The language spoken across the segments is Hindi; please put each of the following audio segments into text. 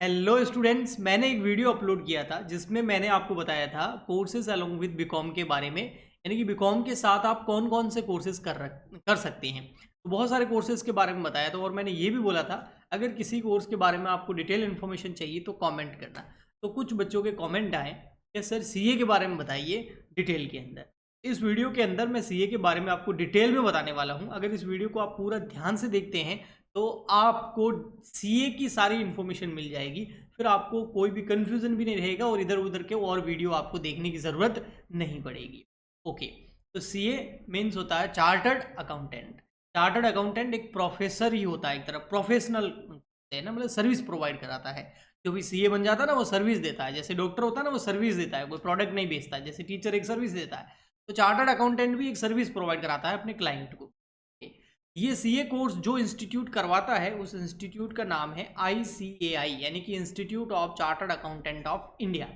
हेलो स्टूडेंट्स, मैंने एक वीडियो अपलोड किया था जिसमें मैंने आपको बताया था कोर्सेज अलोंग विद बीकॉम के बारे में, यानी कि बीकॉम के साथ आप कौन कौन से कोर्सेज कर सकते हैं। तो बहुत सारे कोर्सेज के बारे में बताया था और मैंने ये भी बोला था अगर किसी कोर्स के बारे में आपको डिटेल इन्फॉर्मेशन चाहिए तो कमेंट करना। तो कुछ बच्चों के कमेंट आए कि सर सीए के बारे में बताइए डिटेल के अंदर। इस वीडियो के अंदर मैं सीए के बारे में आपको डिटेल में बताने वाला हूँ। अगर इस वीडियो को आप पूरा ध्यान से देखते हैं तो आपको सीए की सारी इन्फॉर्मेशन मिल जाएगी। फिर आपको कोई भी कंफ्यूजन भी नहीं रहेगा और इधर उधर के और वीडियो आपको देखने की ज़रूरत नहीं पड़ेगी। ओके, तो सीए मीन्स होता है चार्टर्ड अकाउंटेंट। चार्टर्ड अकाउंटेंट एक प्रोफेसर ही होता है, एक तरह प्रोफेशनल है ना, मतलब सर्विस प्रोवाइड कराता है। जो भी सीए बन जाता है ना वो सर्विस देता है। जैसे डॉक्टर होता है ना वो सर्विस देता है, कोई प्रोडक्ट नहीं बेचता है। जैसे टीचर एक सर्विस देता है, तो चार्टर्ड अकाउंटेंट भी एक सर्विस प्रोवाइड कराता है अपने क्लाइंट को। ये सीए कोर्स जो इंस्टीट्यूट करवाता है उस इंस्टीट्यूट का नाम है ICAI, यानी कि institute of chartered accountant of India.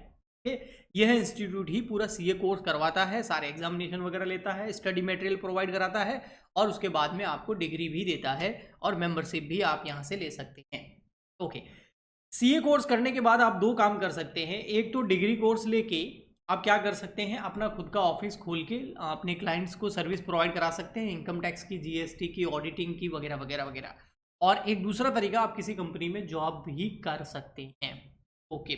यह इंस्टीट्यूट ही पूरा सीए कोर्स करवाता है, सारे एग्जामिनेशन वगैरह लेता है, स्टडी मटेरियल प्रोवाइड कराता है और उसके बाद में आपको डिग्री भी देता है और मेंबरशिप भी आप यहाँ से ले सकते हैं। ओके, सीए कोर्स करने के बाद आप दो काम कर सकते हैं। एक तो डिग्री कोर्स लेके आप क्या कर सकते हैं, अपना खुद का ऑफिस खोल के अपने क्लाइंट्स को सर्विस प्रोवाइड करा सकते हैं, इनकम टैक्स की, जीएसटी की, ऑडिटिंग की, वगैरह वगैरह वगैरह। और एक दूसरा तरीका, आप किसी कंपनी में जॉब भी कर सकते हैं। ओके,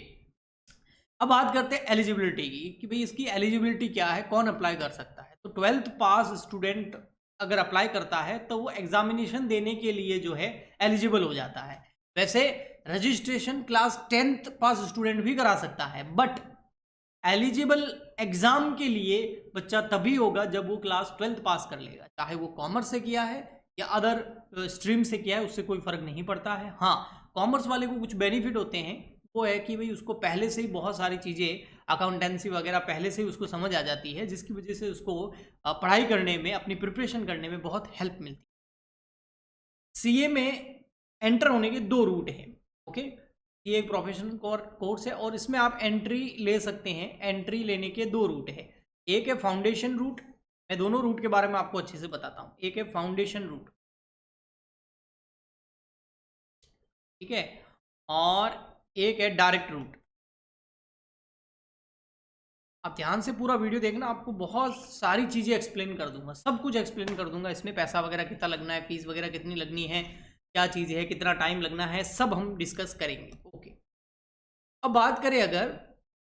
अब बात करते हैं एलिजिबिलिटी की कि भाई इसकी एलिजिबिलिटी क्या है, कौन अप्लाई कर सकता है। तो 12th पास स्टूडेंट अगर अप्लाई करता है तो वो एग्जामिनेशन देने के लिए जो है एलिजिबल हो जाता है। वैसे रजिस्ट्रेशन क्लास 10th पास स्टूडेंट भी करा सकता है, बट एलिजिबल एग्जाम के लिए बच्चा तभी होगा जब वो क्लास 12th पास कर लेगा, चाहे वो कॉमर्स से किया है या अदर स्ट्रीम से किया है, उससे कोई फर्क नहीं पड़ता है। हाँ, कॉमर्स वाले को कुछ बेनिफिट होते हैं, वो है कि भाई उसको पहले से ही बहुत सारी चीज़ें, अकाउंटेंसी वगैरह पहले से ही उसको समझ आ जाती है, जिसकी वजह से उसको पढ़ाई करने में, अपनी प्रिपरेशन करने में बहुत हेल्प मिलती है। सीए में एंटर होने के दो रूट हैं। ओके, ये एक प्रोफेशनल कोर्स है और इसमें आप एंट्री ले सकते हैं। एंट्री लेने के दो रूट है, एक है फाउंडेशन रूट। मैं दोनों रूट के बारे में आपको अच्छे से बताता हूँ। एक है फाउंडेशन रूट, ठीक है, और एक है डायरेक्ट रूट। आप ध्यान से पूरा वीडियो देखना, आपको बहुत सारी चीज़ें एक्सप्लेन कर दूंगा, सब कुछ एक्सप्लेन कर दूंगा। इसमें पैसा वगैरह कितना लगना है, फीस वगैरह कितनी लगनी है, क्या चीज़ है, कितना टाइम लगना है, सब हम डिस्कस करेंगे। ओके, अब बात करें अगर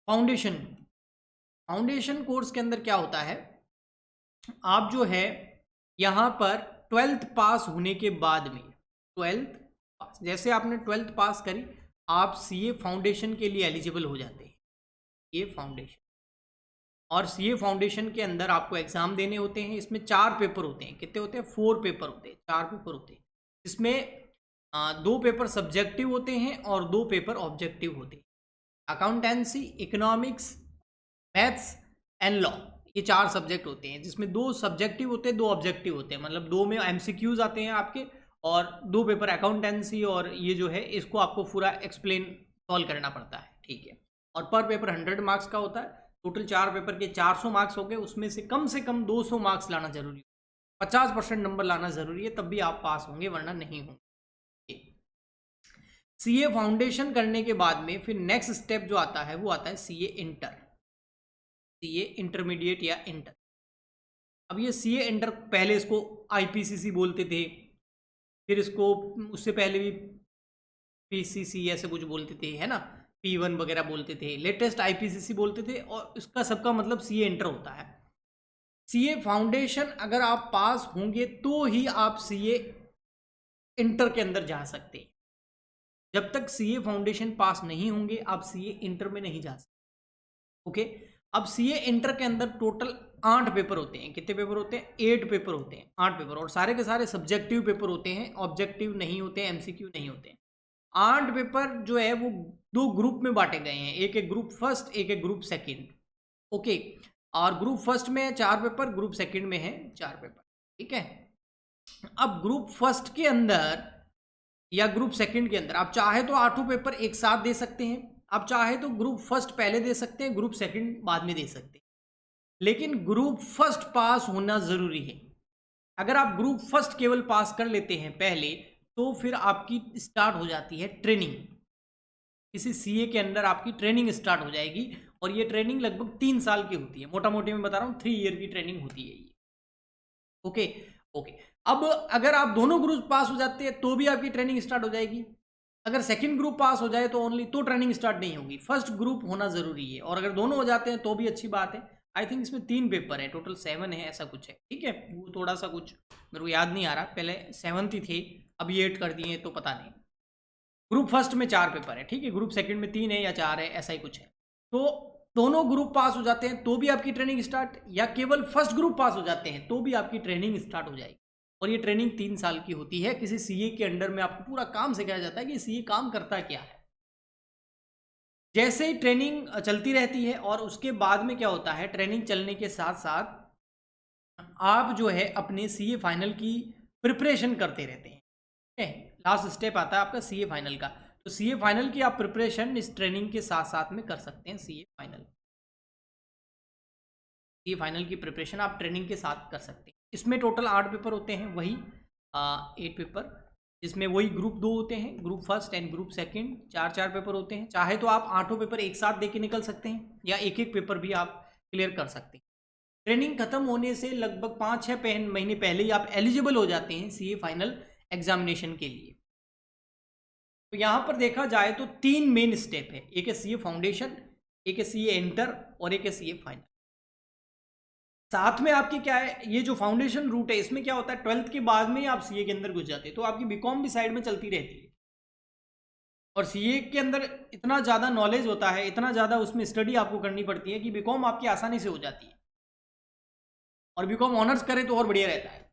फाउंडेशन। फाउंडेशन कोर्स के अंदर क्या होता है, आप जो है यहाँ पर 12th पास होने के बाद में, 12th पास जैसे आपने 12th पास करी, आप सीए फाउंडेशन के लिए एलिजिबल हो जाते हैं। ये फाउंडेशन, और सीए फाउंडेशन के अंदर आपको एग्जाम देने होते हैं। इसमें 4 पेपर होते हैं। कितने होते हैं? 4 पेपर होते हैं, 4 पेपर होते हैं। इसमें 2 पेपर सब्जेक्टिव होते हैं और 2 पेपर ऑब्जेक्टिव होते हैं। Accountancy, economics, maths and law, ये 4 सब्जेक्ट होते हैं, जिसमें 2 सब्जेक्टिव होते हैं, 2 ऑब्जेक्टिव होते हैं। मतलब 2 में एमसीक्यूज आते हैं आपके, और 2 पेपर अकाउंटेंसी, और ये जो है इसको आपको पूरा एक्सप्लेन सॉल्व करना पड़ता है, ठीक है। और पर पेपर 100 मार्क्स का होता है। टोटल 4 पेपर के 400 मार्क्स हो गए, उसमें से कम 200 मार्क्स लाना जरूरी है, 50% नंबर लाना जरूरी है, तब भी आप पास होंगे, वरना नहीं होंगे। सीए फाउंडेशन करने के बाद में फिर नेक्स्ट स्टेप जो आता है वो आता है सीए इंटर, सीए इंटरमीडिएट या इंटर। अब ये सीए इंटर, पहले इसको आईपीसीसी बोलते थे, फिर इसको उससे पहले भी पीसीसी ऐसे कुछ बोलते थे, है ना, P1 वगैरह बोलते थे, लेटेस्ट आईपीसीसी बोलते थे, और इसका सबका मतलब सीए इंटर होता है। सीए फाउंडेशन अगर आप पास होंगे तो ही आप सीए इंटर के अंदर जा सकते हैं। जब तक सीए फाउंडेशन पास नहीं होंगे आप सीए इंटर में नहीं जा सकते। ओके, अब सीए इंटर के अंदर टोटल 8 पेपर होते हैं। कितने पेपर होते हैं? 8 पेपर होते हैं, 8 पेपर, और सारे के सारे सब्जेक्टिव पेपर होते हैं, ऑब्जेक्टिव नहीं होते, एमसीक्यू नहीं होते हैं। 8 पेपर जो है वो 2 ग्रुप में बांटे गए हैं, एक है ग्रुप फर्स्ट, एक है ग्रुप सेकंड। ओके, और ग्रुप फर्स्ट में है 4 पेपर, ग्रुप सेकंड में है 4 पेपर, ठीक है। अब ग्रुप फर्स्ट के अंदर या ग्रुप सेकंड के अंदर आप चाहे तो 8 पेपर एक साथ दे सकते हैं, आप चाहे तो ग्रुप फर्स्ट पहले दे सकते हैं, ग्रुप सेकंड बाद में दे सकते हैं, लेकिन ग्रुप फर्स्ट पास होना जरूरी है। अगर आप ग्रुप फर्स्ट केवल पास कर लेते हैं पहले, तो फिर आपकी स्टार्ट हो जाती है ट्रेनिंग। किसी सीए के अंडर आपकी ट्रेनिंग स्टार्ट हो जाएगी, और ये ट्रेनिंग लगभग 3 साल की होती है, मोटा मोटी मैं बता रहा हूँ 3 ईयर की ट्रेनिंग होती है ये। Okay okay. अब अगर आप दोनों ग्रुप पास हो जाते हैं तो भी आपकी ट्रेनिंग स्टार्ट हो जाएगी। अगर सेकंड ग्रुप पास हो जाए तो ओनली तो ट्रेनिंग स्टार्ट नहीं होगी, फर्स्ट ग्रुप होना जरूरी है। और अगर दोनों हो जाते हैं तो भी अच्छी बात है। आई थिंक इसमें 3 पेपर है, टोटल 7 है, ऐसा कुछ है, ठीक है। वो थोड़ा सा कुछ मेरे को याद नहीं आ रहा, पहले 7 ही थे, अब ये 8 कर दिए तो पता नहीं। ग्रुप फर्स्ट में 4 पेपर है, ठीक है, ग्रुप सेकंड में 3 है या 4 है, ऐसा ही कुछ है। तो दोनों ग्रुप पास हो जाते हैं तो भी आपकी ट्रेनिंग स्टार्ट, या केवल फर्स्ट ग्रुप पास हो जाते हैं तो भी आपकी ट्रेनिंग स्टार्ट हो जाएगी। और ये ट्रेनिंग 3 साल की होती है। किसी सीए के अंडर में आपको पूरा काम सिखाया जाता है कि सीए काम करता क्या है। जैसे ही ट्रेनिंग चलती रहती है, और उसके बाद में क्या होता है, ट्रेनिंग चलने के साथ साथ आप जो है अपने सीए फाइनल की प्रिपरेशन करते रहते हैं, ठीक है। लास्ट स्टेप आता है आपका सीए फाइनल का। तो सीए फाइनल की आप प्रिपरेशन इस ट्रेनिंग के साथ साथ में कर सकते हैं। सीए फाइनल की प्रिपरेशन आप ट्रेनिंग के साथ कर सकते हैं। इसमें टोटल 8 पेपर होते हैं, वही 8 पेपर, जिसमें वही ग्रुप 2 होते हैं, group first and group second, 4 paper होते हैं। चाहे तो आप 8 पेपर एक साथ दे के निकल सकते हैं, या एक एक पेपर भी आप क्लियर कर सकते हैं। ट्रेनिंग खत्म होने से लगभग 5-6 महीने पहले ही आप एलिजिबल हो जाते हैं सीए फाइनल एग्जामिनेशन के लिए। तो यहाँ पर देखा जाए तो 3 मेन स्टेप है, एक है सीए फाउंडेशन, एक है सीए इंटर, और एक है सीए फाइनल। साथ में आपकी क्या है, ये जो फाउंडेशन रूट है इसमें क्या होता है, 12th के बाद में ही आप सीए के अंदर घुस जाते हैं, तो आपकी बीकॉम भी साइड में चलती रहती है। और सीए के अंदर इतना ज़्यादा नॉलेज होता है, इतना ज़्यादा उसमें स्टडी आपको करनी पड़ती है कि बीकॉम आपकी आसानी से हो जाती है। और बीकॉम ऑनर्स करे तो और बढ़िया रहता है।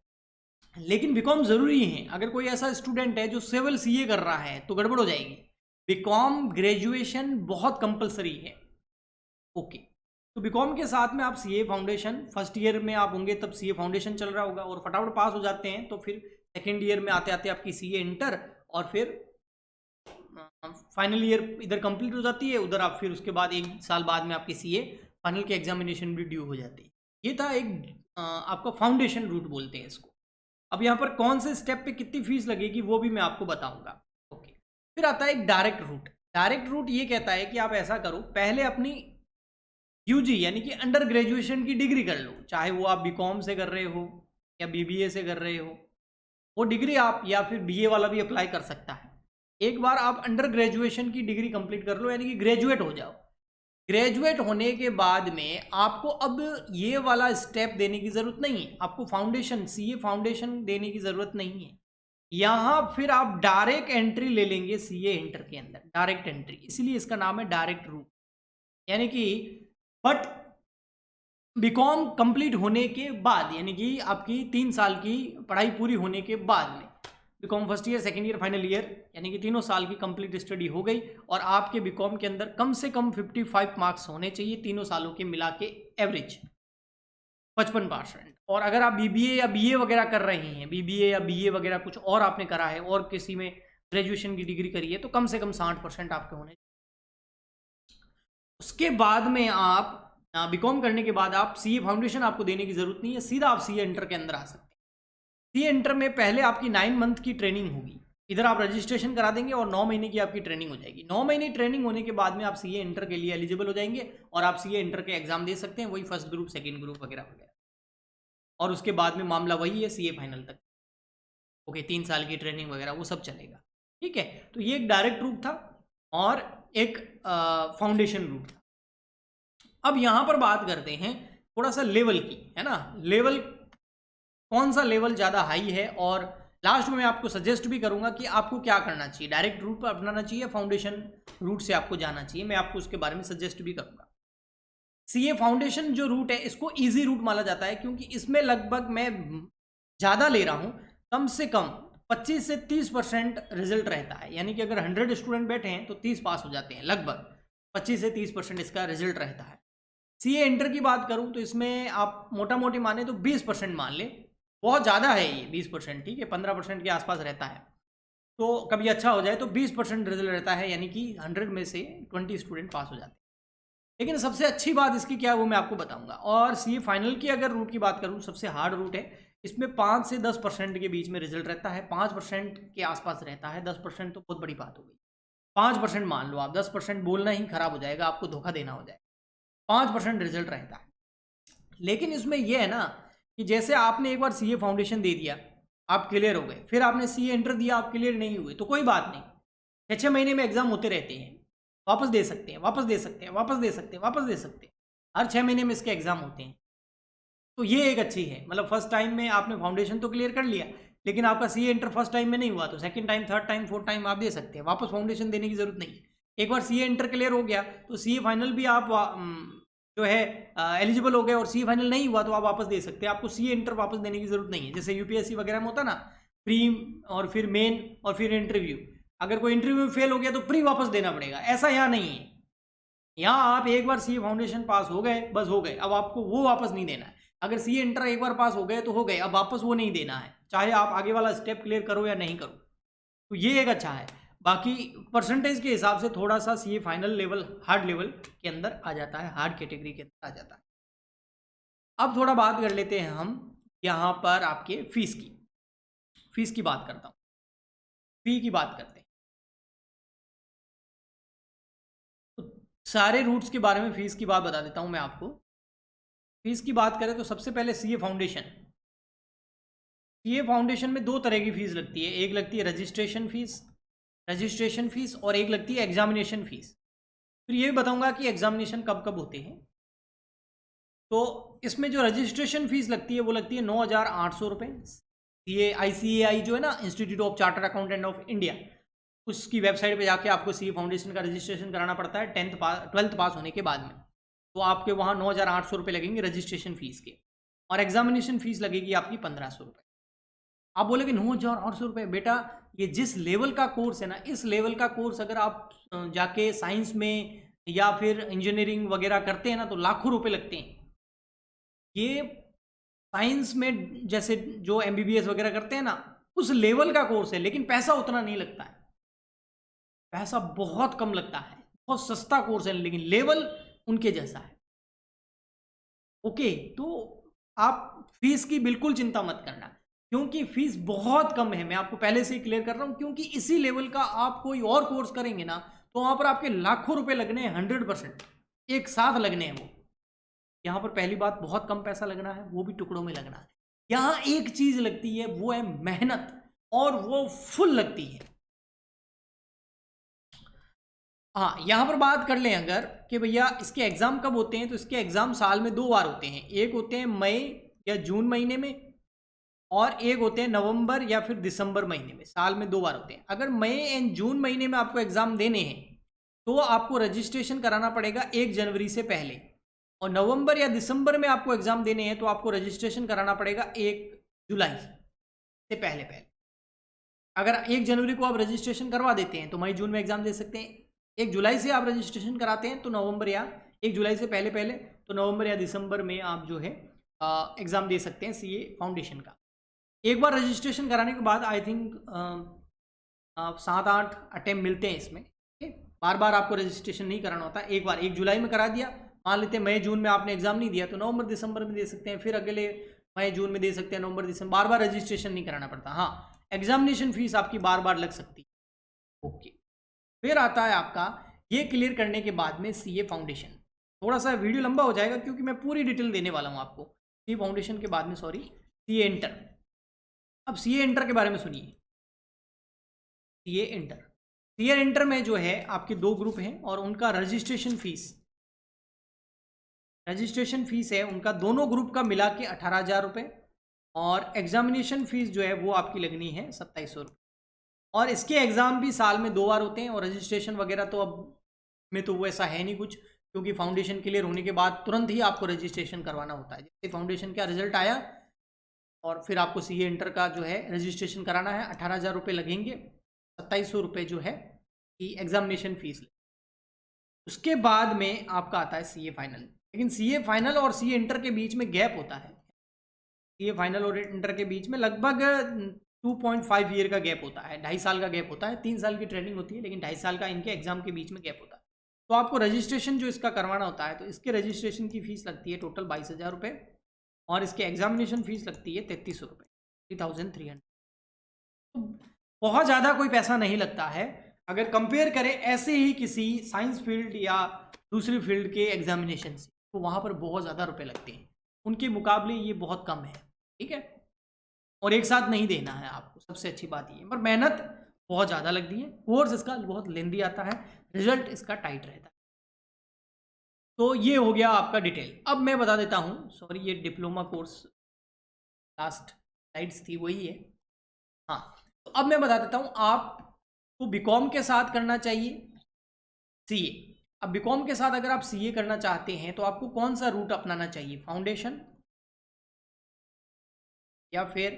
लेकिन बीकॉम ज़रूरी है। अगर कोई ऐसा स्टूडेंट है जो सिविल सीए कर रहा है तो गड़बड़ हो जाएगी। बीकॉम ग्रेजुएशन बहुत कंपलसरी है। ओके, तो बीकॉम के साथ में आप सीए फाउंडेशन, फर्स्ट ईयर में आप होंगे तब सीए फाउंडेशन चल रहा होगा, और फटाफट पास हो जाते हैं तो फिर सेकेंड ईयर में आते आते आपकी सीए इंटर, और फिर फाइनल ईयर इधर कंप्लीट हो जाती है, उधर आप फिर उसके बाद 1 साल बाद में आपकी सीए फाइनल की एग्जामिनेशन भी ड्यू हो जाती है। ये था एक आपका फाउंडेशन रूट बोलते हैं इसको। अब यहाँ पर कौन से स्टेप पे कितनी फीस लगेगी वो भी मैं आपको बताऊंगा। ओके, फिर आता है एक डायरेक्ट रूट। डायरेक्ट रूट ये कहता है कि आप ऐसा करो, पहले अपनी यूजी यानी कि अंडर ग्रेजुएशन की डिग्री कर लो, चाहे वो आप बीकॉम से कर रहे हो या बीबीए से कर रहे हो, वो डिग्री आप, या फिर बीए वाला भी अप्लाई कर सकता है। एक बार आप अंडर ग्रेजुएशन की डिग्री कंप्लीट कर लो, यानी कि ग्रेजुएट हो जाओ। ग्रेजुएट होने के बाद में आपको अब ये वाला स्टेप देने की ज़रूरत नहीं है, आपको फाउंडेशन, सीए फाउंडेशन देने की ज़रूरत नहीं है। यहाँ फिर आप डायरेक्ट एंट्री ले लेंगे सीए इंटर के अंदर, डायरेक्ट एंट्री, इसलिए इसका नाम है डायरेक्ट रूट। यानी कि बट बीकॉम कंप्लीट होने के बाद, यानी कि आपकी 3 साल की पढ़ाई पूरी होने के बाद में, BCom first year, second year, final year, यानी कि 3 साल की कंप्लीट स्टडी हो गई, और आपके बीकॉम के अंदर कम से कम 55 मार्क्स होने चाहिए 3 सालों के मिला के, एवरेज 55%। और अगर आप बीबीए या बीए वगैरह कर रहे हैं, बीबीए या बीए वगैरह कुछ और आपने करा है, और किसी में ग्रेजुएशन की डिग्री करी है, तो कम से कम 60% आपके होने। उसके बाद में आप बीकॉम करने के बाद आप सीए फाउंडेशन आपको देने की जरूरत नहीं है, सीधा आप सीए इंटर के अंदर आ सकते हैं। सीए इंटर में पहले आपकी 9 मंथ की ट्रेनिंग होगी, इधर आप रजिस्ट्रेशन करा देंगे और 9 महीने की आपकी ट्रेनिंग हो जाएगी। 9 महीने ट्रेनिंग होने के बाद में आप सीए इंटर के लिए एलिजिबल हो जाएंगे, और आप सीए इंटर के एग्जाम दे सकते हैं, वही फर्स्ट ग्रुप, सेकेंड ग्रुप वगैरह वगैरह। और उसके बाद में मामला वही है सीए फाइनल तक। ओके, 3 साल की ट्रेनिंग वगैरह वो सब चलेगा, ठीक है। तो ये एक डायरेक्ट रूट था और एक फाउंडेशन रूट था। अब यहाँ पर बात करते हैं थोड़ा सा लेवल की, है ना, लेवल कौन सा लेवल ज़्यादा हाई है, और लास्ट में मैं आपको सजेस्ट भी करूंगा कि आपको क्या करना चाहिए, डायरेक्ट रूट पर अपनाना चाहिए, फाउंडेशन रूट से आपको जाना चाहिए, मैं आपको उसके बारे में सजेस्ट भी करूंगा। सीए फाउंडेशन जो रूट है इसको इजी रूट माना जाता है, क्योंकि इसमें लगभग मैं ज़्यादा ले रहा हूँ, कम से कम 25 से 30% रिजल्ट रहता है। यानी कि अगर 100 स्टूडेंट बैठे हैं तो 30 पास हो जाते हैं, लगभग 25 से 30% इसका रिजल्ट रहता है। सीए इंटर की बात करूं तो इसमें आप मोटा मोटी माने तो 20% मान ले, बहुत ज़्यादा है ये 20%, ठीक है, 15% के आसपास रहता है। तो कभी अच्छा हो जाए तो 20% रिजल्ट रहता है, यानी कि 100 में से 20 स्टूडेंट पास हो जाते हैं। लेकिन सबसे अच्छी बात इसकी क्या है वो मैं आपको बताऊंगा। और सीए फाइनल की अगर रूट की बात करूं, सबसे हार्ड रूट है, इसमें 5 से 10% के बीच में रिजल्ट रहता है, 5% के आसपास रहता है, 10% तो बहुत बड़ी बात हो गई। 5% मान लो आप, 10% बोलना ही खराब हो जाएगा, आपको धोखा देना हो जाएगा। 5% रिजल्ट रहता है। लेकिन इसमें यह है ना कि जैसे आपने एक बार सीए फाउंडेशन दे दिया, आप क्लियर हो गए, फिर आपने सीए इंटर दिया, आप क्लियर नहीं हुए, तो कोई बात नहीं, 6-6 महीने में एग्जाम होते रहते हैं, वापस दे सकते हैं, वापस दे सकते हैं, वापस दे सकते हैं, वापस दे सकते हैं, हर 6 महीने में इसके एग्जाम होते हैं। तो ये एक अच्छी है, मतलब फर्स्ट टाइम में आपने फाउंडेशन तो क्लियर कर लिया, लेकिन आपका सीए इंटर फर्स्ट टाइम में नहीं हुआ, तो second time, third time, fourth time आप दे सकते हैं, वापस फाउंडेशन देने की जरूरत नहीं है। एक बार सीए इंटर क्लियर हो गया तो सीए फाइनल भी आप जो है एलिजिबल हो गए, और सीए फाइनल नहीं हुआ तो आप वापस दे सकते हैं, आपको सीए इंटर वापस देने की जरूरत नहीं है। जैसे यूपीएससी वगैरह में होता ना, प्री और फिर मेन और फिर इंटरव्यू, अगर कोई इंटरव्यू में फेल हो गया तो प्री वापस देना पड़ेगा, ऐसा यहाँ नहीं है। यहाँ आप एक बार सीए फाउंडेशन पास हो गए, बस हो गए, अब आपको वो वापस नहीं देना है। अगर सीए इंटर एक बार पास हो गए तो हो गए, अब वापस वो नहीं देना है, चाहे आप आगे वाला स्टेप क्लियर करो या नहीं करो। तो ये एक अच्छा है। बाकी परसेंटेज के हिसाब से थोड़ा सा CA final level hard level के अंदर आ जाता है, हार्ड कैटेगरी के अंदर आ जाता है। अब थोड़ा बात कर लेते हैं हम यहाँ पर आपके फीस की बात करता हूँ, फी की बात करते हैं। तो सारे रूट्स के बारे में फीस की बात बता देता हूँ मैं आपको। फीस की बात करें तो सबसे पहले सीए फाउंडेशन में 2 तरह की फीस लगती है, एक लगती है रजिस्ट्रेशन फीस और एक लगती है एग्जामिनेशन फीस। फिर ये भी बताऊंगा कि एग्जामिनेशन कब कब होते हैं। तो इसमें जो रजिस्ट्रेशन फीस लगती है वो लगती है 9,800 रुपये। ये ICAI जो है ना, institute of chartered accountant of India, उसकी वेबसाइट पे जाके आपको सीए फाउंडेशन का रजिस्ट्रेशन कराना पड़ता है 12th पास होने के बाद में। तो आपके वहाँ 9,800 रुपये लगेंगे रजिस्ट्रेशन फीस के, और एग्जामिनेशन फीस लगेगी आपकी 1,500 रुपये। आप बोलेगे 9,800 रुपये, बेटा ये जिस लेवल का कोर्स है ना, इस लेवल का कोर्स अगर आप जाके साइंस में या फिर इंजीनियरिंग वगैरह करते हैं ना तो लाखों रुपए लगते हैं। ये साइंस में जैसे जो MBBS वगैरह करते हैं ना, उस लेवल का कोर्स है, लेकिन पैसा उतना नहीं लगता है, पैसा बहुत कम लगता है, बहुत सस्ता कोर्स है, लेकिन लेवल उनके जैसा है। ओके, तो आप फीस की बिल्कुल चिंता मत करना, क्योंकि फीस बहुत कम है। मैं आपको पहले से ही क्लियर कर रहा हूं, क्योंकि इसी लेवल का आप कोई और कोर्स करेंगे ना तो वहां पर आपके लाखों रुपए लगने हैं, 100% एक साथ लगने हैं वो। यहां पर पहली बात, बहुत कम पैसा लगना है, वो भी टुकड़ों में लगना है। यहां एक चीज लगती है, वो है मेहनत, और वो फुल लगती है। हाँ, यहाँ पर बात कर लें अगर कि भैया इसके एग्ज़ाम कब होते हैं, तो इसके एग्ज़ाम साल में 2 बार होते हैं। एक होते हैं मई या जून महीने में, और एक होते हैं नवंबर या फिर दिसंबर महीने में। साल में 2 बार होते हैं। अगर मई एंड जून महीने में आपको एग्ज़ाम देने हैं तो आपको रजिस्ट्रेशन कराना पड़ेगा 1 जनवरी से पहले, और नवंबर या दिसंबर में आपको एग्ज़ाम देने हैं तो आपको रजिस्ट्रेशन कराना पड़ेगा 1 जुलाई से पहले पहले। अगर 1 जनवरी को आप रजिस्ट्रेशन करवा देते हैं तो मई जून में एग्ज़ाम दे सकते हैं। 1 जुलाई से आप रजिस्ट्रेशन कराते हैं तो नवंबर, या 1 जुलाई से पहले पहले तो नवंबर या दिसंबर में आप जो है एग्ज़ाम दे सकते हैं सीए फाउंडेशन का। एक बार रजिस्ट्रेशन कराने के बाद आई थिंक 7-8 अटेम्प्ट मिलते हैं इसमें। बार बार आपको रजिस्ट्रेशन नहीं कराना होता। एक बार 1 जुलाई में करा दिया, मान लेते हैं मई जून में आपने एग्जाम नहीं दिया तो नवंबर दिसंबर में दे सकते हैं, फिर अगले मई जून में दे सकते हैं, नवंबर दिसंबर, बार बार रजिस्ट्रेशन नहीं कराना पड़ता। हाँ, एग्जामिनेशन फीस आपकी बार बार लग सकती है। ओके, फिर आता है आपका ये क्लियर करने के बाद में सीए फाउंडेशन। थोड़ा सा वीडियो लंबा हो जाएगा क्योंकि मैं पूरी डिटेल देने वाला हूँ आपको। सीए फाउंडेशन के बाद में सीए इंटर। अब सीए इंटर के बारे में सुनिए। सीए इंटर में जो है आपके 2 ग्रुप हैं और उनका रजिस्ट्रेशन फीस है उनका दोनों ग्रुप का मिला के 18,000 रुपये, और एग्जामिनेशन फीस जो है वो आपकी लगनी है 2700 रुपये। और इसके एग्ज़ाम भी साल में 2 बार होते हैं, और रजिस्ट्रेशन वगैरह तो अब में तो वो ऐसा है नहीं कुछ, क्योंकि फाउंडेशन क्लियर होने के बाद तुरंत ही आपको रजिस्ट्रेशन करवाना होता है। जैसे फाउंडेशन का रिजल्ट आया और फिर आपको सीए इंटर का जो है रजिस्ट्रेशन कराना है, 18,000 रुपये लगेंगे, 2700 रुपये जो है कि एग्जामिनेशन फीस। उसके बाद में आपका आता है सीए फाइनल। लेकिन सीए फाइनल और सीए इंटर के बीच में गैप होता है। सीए फाइनल और इंटर के बीच में लगभग 2.5 ईयर का गैप होता है, 2.5 साल का गैप होता है। 3 साल की ट्रेनिंग होती है, लेकिन 2.5 साल का इनके एग्जाम के बीच में गैप होता है। तो आपको रजिस्ट्रेशन जो इसका करवाना होता है, तो इसके रजिस्ट्रेशन की फीस लगती है टोटल 22,000 रुपये, और इसके एग्जामिनेशन फीस लगती है 3,300 रुपये, 3,300। तो बहुत ज़्यादा कोई पैसा नहीं लगता है। अगर कंपेयर करें ऐसे ही किसी साइंस फील्ड या दूसरी फील्ड के एग्जामिनेशन से, तो वहाँ पर बहुत ज़्यादा रुपए लगते हैं, उनके मुकाबले ये बहुत कम है, ठीक है। और एक साथ नहीं देना है आपको, सबसे अच्छी बात ये, पर मेहनत बहुत ज़्यादा लगती है, कोर्स इसका बहुत लेंदी आता है, रिजल्ट इसका टाइट रहता है। तो ये हो गया आपका डिटेल। अब मैं बता देता हूँ, सॉरी ये डिप्लोमा कोर्स लास्ट स्लाइड्स थी वही है, हाँ। तो अब मैं बता देता हूँ आपको बीकॉम के साथ करना चाहिए सीए। अब बीकॉम के साथ अगर आप सीए करना चाहते हैं तो आपको कौन सा रूट अपनाना चाहिए, फाउंडेशन या फिर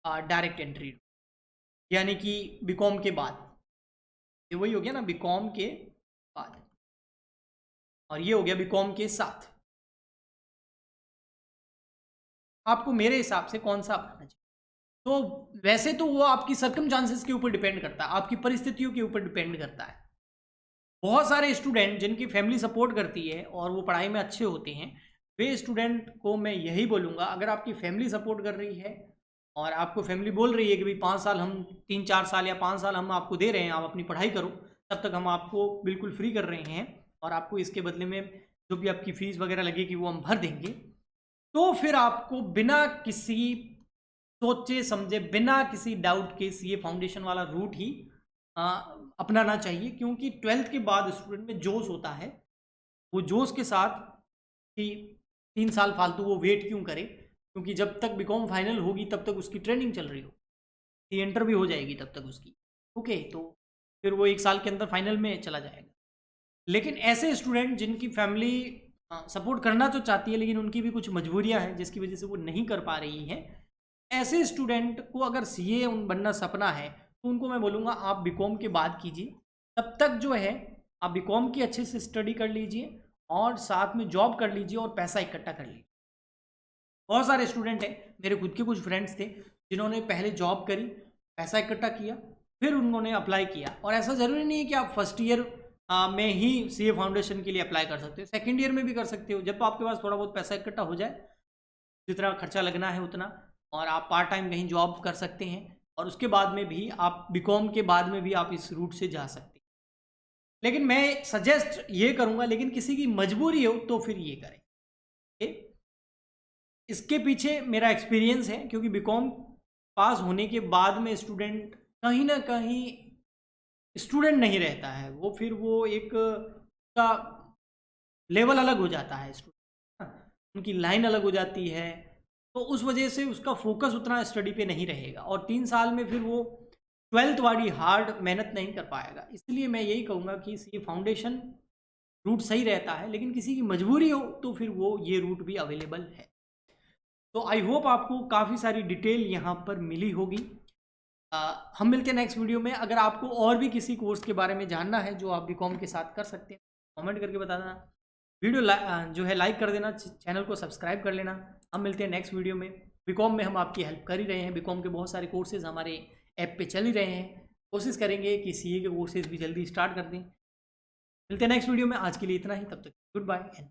डायरेक्ट एंट्री, यानी कि बीकॉम के बाद, ये वही हो गया ना, बीकॉम के बाद, और ये हो गया बीकॉम के साथ। आपको मेरे हिसाब से कौन सा अपनाना चाहिए, तो वैसे तो वो आपकी सर्कमस्टांसेस के ऊपर डिपेंड करता है, आपकी परिस्थितियों के ऊपर डिपेंड करता है। बहुत सारे स्टूडेंट जिनकी फैमिली सपोर्ट करती है और वो पढ़ाई में अच्छे होते हैं, वे स्टूडेंट को मैं यही बोलूँगा, अगर आपकी फैमिली सपोर्ट कर रही है और आपको फैमिली बोल रही है कि भाई 5 साल हम 3-4 साल या 5 साल हम आपको दे रहे हैं, आप अपनी पढ़ाई करो, तब तक हम आपको बिल्कुल फ्री कर रहे हैं और आपको इसके बदले में जो भी आपकी फ़ीस वगैरह लगेगी वो हम भर देंगे, तो फिर आपको बिना किसी सोचे समझे, बिना किसी डाउट के सीए फाउंडेशन वाला रूट ही अपनाना चाहिए। क्योंकि 12th के बाद स्टूडेंट में जोश होता है, वो जोश के साथ कि 3 साल फालतू वो वेट क्यों करे, क्योंकि जब तक बीकॉम फाइनल होगी तब तक उसकी ट्रेनिंग चल रही हो, इंटर भी हो जाएगी तब तक उसकी, ओके, तो फिर वो 1 साल के अंदर फाइनल में चला जाएगा। लेकिन ऐसे स्टूडेंट जिनकी फैमिली सपोर्ट करना तो चाहती है लेकिन उनकी भी कुछ मजबूरियां हैं जिसकी वजह से वो नहीं कर पा रही हैं, ऐसे स्टूडेंट को अगर सीए बनना सपना है तो उनको मैं बोलूँगा आप बीकॉम के बाद कीजिए। तब तक जो है आप बीकॉम की अच्छे से स्टडी कर लीजिए और साथ में जॉब कर लीजिए और पैसा इकट्ठा कर लीजिए। बहुत सारे स्टूडेंट हैं, मेरे खुद के कुछ फ्रेंड्स थे जिन्होंने पहले जॉब करी, पैसा इकट्ठा किया, फिर उन्होंने अप्लाई किया। और ऐसा ज़रूरी नहीं है कि आप फर्स्ट ईयर में ही सीए फाउंडेशन के लिए अप्लाई कर सकते हो, सेकेंड ईयर में भी कर सकते हो, जब आपके पास थोड़ा बहुत पैसा इकट्ठा हो जाए, जितना खर्चा लगना है उतना, और आप पार्ट टाइम कहीं जॉब कर सकते हैं, और उसके बाद में भी आप बीकॉम के बाद में भी आप इस रूट से जा सकते हैं। लेकिन मैं सजेस्ट ये करूँगा, लेकिन किसी की मजबूरी हो तो फिर ये करें। इसके पीछे मेरा एक्सपीरियंस है, क्योंकि बीकॉम पास होने के बाद में स्टूडेंट कहीं ना कहीं स्टूडेंट नहीं रहता है, वो फिर वो एक का लेवल अलग हो जाता है, स्टूडेंट उनकी लाइन अलग हो जाती है, तो उस वजह से उसका फोकस उतना स्टडी पे नहीं रहेगा और 3 साल में फिर वो 12th वाली हार्ड मेहनत नहीं कर पाएगा। इसलिए मैं यही कहूँगा कि सी फाउंडेशन रूट सही रहता है, लेकिन किसी की मजबूरी हो तो फिर वो ये रूट भी अवेलेबल है। तो आई होप आपको काफ़ी सारी डिटेल यहाँ पर मिली होगी। हम मिलते हैं नेक्स्ट वीडियो में। अगर आपको और भी किसी कोर्स के बारे में जानना है जो आप बीकॉम के साथ कर सकते हैं, कमेंट करके बता देना, वीडियो जो है लाइक कर देना, चैनल को सब्सक्राइब कर लेना। हम मिलते हैं नेक्स्ट वीडियो में। बीकॉम में हम आपकी हेल्प कर ही रहे हैं, बीकॉम के बहुत सारे कोर्सेज हमारे ऐप पे चल ही रहे हैं, कोशिश करेंगे कि सीए के कोर्सेज भी जल्दी स्टार्ट कर दें। मिलते हैं नेक्स्ट वीडियो में, आज के लिए इतना ही, तब तक गुड बाय एंड